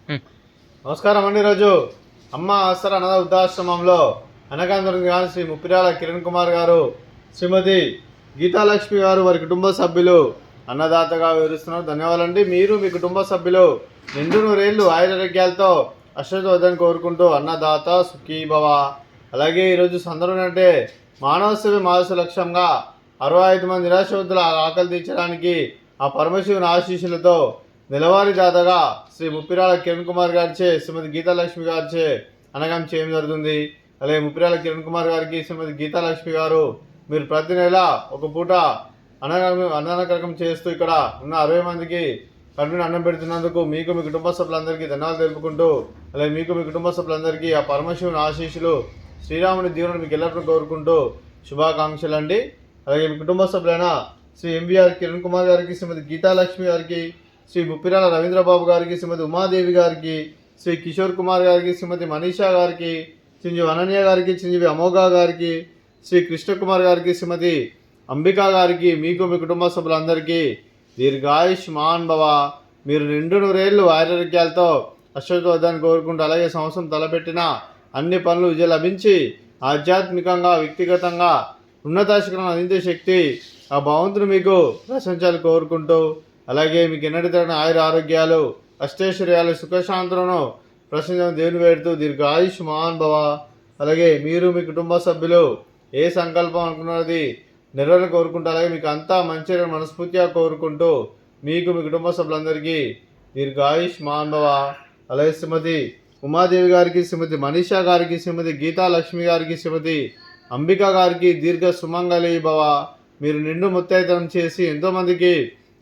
నమస్కారం అండి. ఈరోజు అమ్మ ఆసరా అనాథ వృద్ధాశ్రమంలో అనగాంధ్ర శ్రీ ముప్పిరాల కిరణ్ కుమార్ గారు, శ్రీమతి గీతాలక్ష్మి గారు, వారి కుటుంబ సభ్యులు అన్నదాతగా వివరిస్తున్నారు. ధన్యవాదాలండి. మీరు మీ కుటుంబ సభ్యులు నిండు నూరేళ్లు ఆయురారోగ్యాలతో అశ్వతోదని కోరుకుంటూ అన్నదాత సుఖీభవ. అలాగే ఈరోజు సందర్భం అంటే మానవ సేవ మానస లక్ష్యంగా 65 మంది నిరాశ్రతుల ఆకలి తీర్చడానికి ఆ పరమశివుని ఆశీస్సులతో నెలవారీ దాతగా శ్రీ ముప్పిరాల కిరణ్ కుమార్ గారిచే శ్రీమతి గీతాలక్ష్మి గారిచే అనగం చేయడం జరుగుతుంది. అలాగే ముప్పిరాల కిరణ్ కుమార్ గారికి శ్రీమతి గీతాలక్ష్మి గారు, మీరు ప్రతి నెల ఒక పూట అన్నదానం చేస్తూ ఇక్కడ ఉన్న 60 మందికి కడుపుని అన్నం పెడుతున్నందుకు మీకు మీ కుటుంబ సభ్యులందరికీ ధన్యవాదాలు తెలుపుకుంటూ, అలాగే మీకు మీ కుటుంబ సభ్యులందరికీ ఆ పరమశివుని ఆశీస్సులు, శ్రీరాముని దీవెనలు మీకు ఎల్లప్పుడూ కోరుకుంటూ శుభాకాంక్షలు అండి. అలాగే మీ కుటుంబ సభ్యులైన శ్రీ ఎంవీఆర్ కిరణ్ కుమార్ గారికి, శ్రీమతి గీతాలక్ష్మి గారికి, శ్రీ ముప్పిరాల రవీంద్రబాబు గారికి, శ్రీమతి ఉమాదేవి గారికి, శ్రీ కిషోర్ కుమార్ గారికి, శ్రీమతి మనీషా గారికి, చిరంజీవి అనన్య గారికి, చిరంజీవి అమోఘ గారికి, శ్రీ కృష్ణకుమార్ గారికి, శ్రీమతి అంబికా గారికి, మీకు మీ కుటుంబ సభ్యులందరికీ దీర్ఘాయుష్మాన్ భవ. మీరు నిండు నూరేళ్లు ఆరోగ్యాలతో అశ్వతోద్దాన్ని కోరుకుంటూ, అలాగే సంవత్సరం తలపెట్టిన అన్ని పనులు విజయం లభించి ఆధ్యాత్మికంగా వ్యక్తిగతంగా ఉన్నతాశిఖరం అందించే శక్తి ఆ భగవంతుడు మీకు ప్రశంసాలు కోరుకుంటూ, అలాగే మీకు ఎన్నటి తగిన ఆరోగ్యాలు, అష్టైశ్వర్యాలు, సుఖశాంతులను ప్రశంస దేవుని వేడుతూ దీర్ఘాయుష్మాన్ భవ. అలాగే మీరు మీ కుటుంబ సభ్యులు ఏ సంకల్పం అనుకున్నది నెరవేర కోరుకుంటూ, అలాగే మీకు అంతా మంచిగా మనస్ఫూర్తిగా కోరుకుంటూ, మీకు మీ కుటుంబ సభ్యులందరికీ దీర్ఘాయుష్మాన్ భవ. అలాగే శ్రీమతి ఉమాదేవి గారికి, శ్రీమతి మనీషా గారికి, శ్రీమతి గీతాలక్ష్మి గారికి, శ్రీమతి అంబికా గారికి దీర్ఘ సుమంగళి భవ. మీరు నిండు ముత్తైతనం చేసి ఎంతోమందికి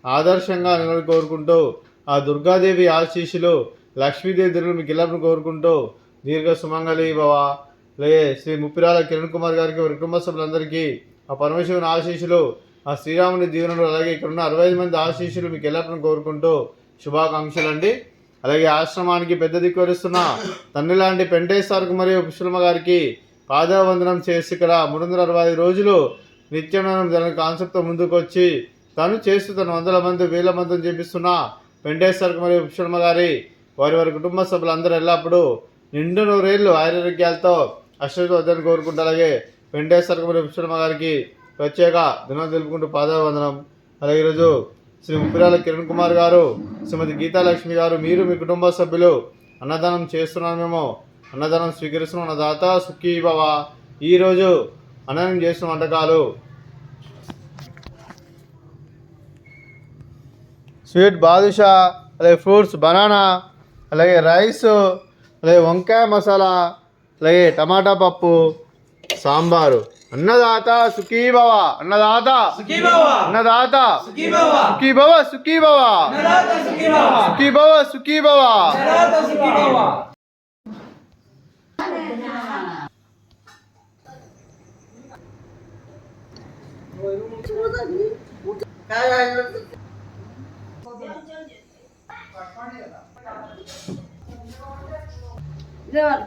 ఆదర్శంగా నిలబడి కోరుకుంటూ, ఆ దుర్గాదేవి ఆశీస్సులు, లక్ష్మీదేవి దీర్ఘలు మీకు ఎల్లప్పుడూ కోరుకుంటూ దీర్ఘ సుమంగళి భవ. అలాగే శ్రీ ముప్పిరాల కిరణ్ కుమార్ గారికి, వారి కుటుంబ సభ్యులందరికీ ఆ పరమశివుని ఆశీస్సులు, ఆ శ్రీరాముని దీవెనలు, అలాగే ఇక్కడ ఉన్న 65 మంది ఆశీస్సులు మీకు ఎల్లప్పుడూ కోరుకుంటూ శుభాకాంక్షలు అండి. అలాగే ఆశ్రమానికి పెద్ద దిక్కువరిస్తున్న తండ్రి లాంటి పెంటేశ్వరకు మరియు పుష్పలమ్మ గారికి పాదవందనం చేసి ఇక్కడ 365 రోజులు నిత్యం దాని కాన్సెప్ట్తో ముందుకు వచ్చి తను చేస్తూ తను 100 మంది 1000 మందిని చేపిస్తున్న పెంటేశ్వరకు మరియు పుష్పలమ్మ గారి, వారి వారి కుటుంబ సభ్యులందరూ ఎల్లప్పుడూ నిండు నూరేళ్లు ఆరోగ్యాలతో అశ్వతోద్దాన్ని కోరుకుంటూ, అలాగే వెంకటేశ్వర మరియు పుష్పలమ్మ గారికి ప్రత్యేక ధన్యవాదాలు తెలుపుకుంటూ పాదావందనం. అలాగే ఈరోజు శ్రీ ముప్పిరాల కిరణ్ కుమార్ గారు, శ్రీమతి గీతాలక్ష్మి గారు, మీరు మీ కుటుంబ సభ్యులు అన్నదానం చేస్తున్నాను, మేము అన్నదానం స్వీకరిస్తున్నాం. అన్నదాత సుఖీ భవ. ఈరోజు అన్నదానం చేసిన వంటకాలు స్వీట్ బాదుషా, అలాగే ఫ్రూట్స్ బనానా, అలాగే రైస్, అలాగే వంకాయ మసాలా, అలాగే టమాటా పప్పు, సాంబారు. అన్నదాత సుఖీభవ. అన్నదాత అన్నదాత సుఖీభవ సుఖీభవ సుఖీభవ సుఖీభవ. దేవాలి